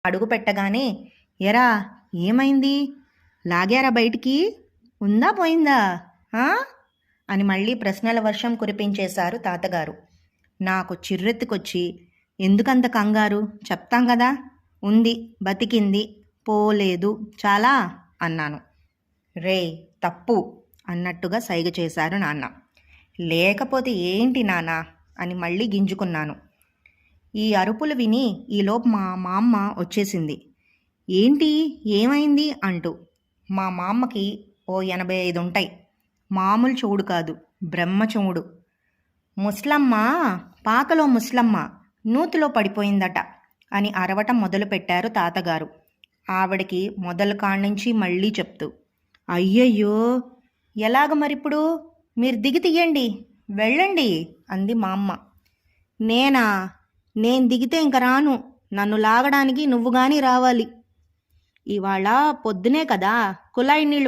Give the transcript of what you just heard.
అడుగు పెట్టగానే, ఎరా ఏమైంది, లాగారా బయటికి, ఉందా పోయిందా ఆ? అని మళ్ళీ ప్రశ్నల వర్షం కురిపించేశారు తాతగారు. నాకు చిర్రెత్తుకొచ్చి, ఎందుకంత కంగారు, చెప్తాం కదా, ఉంది, బతికింది, పోలేదు, చాలా అన్నాను. రే తప్పు అన్నట్టుగా సైగ చేశారు నాన్న. లేకపోతే ఏంటి నాన్న అని మళ్ళీ గింజుకున్నాను. ఈ అరుపులు విని ఈలోపు మా మామ్మ వచ్చేసింది. ఏంటి, ఏమైంది అంటూ. మా మామ్మకి ఓ 85 ఉంటాయి. మామూలు చెవుడు కాదు, బ్రహ్మ చెవుడు. ముస్లమ్మ, పాకలో ముస్లమ్మ నూతిలో పడిపోయిందట అని అరవటం మొదలుపెట్టారు తాతగారు. ఆవిడకి మొదలు కాడ్నుంచి మళ్ళీ చెప్తూ. అయ్యయ్యో, ఎలాగ మరిప్పుడు, మీరు దిగి తీయండి, వెళ్ళండి అంది మా అమ్మ. నేనా, నేను దిగితే ఇంక రాను, నన్ను లాగడానికి నువ్వు గాని రావాలి. ఇవాళ పొద్దునే కదా కుళాయి నీళ్లు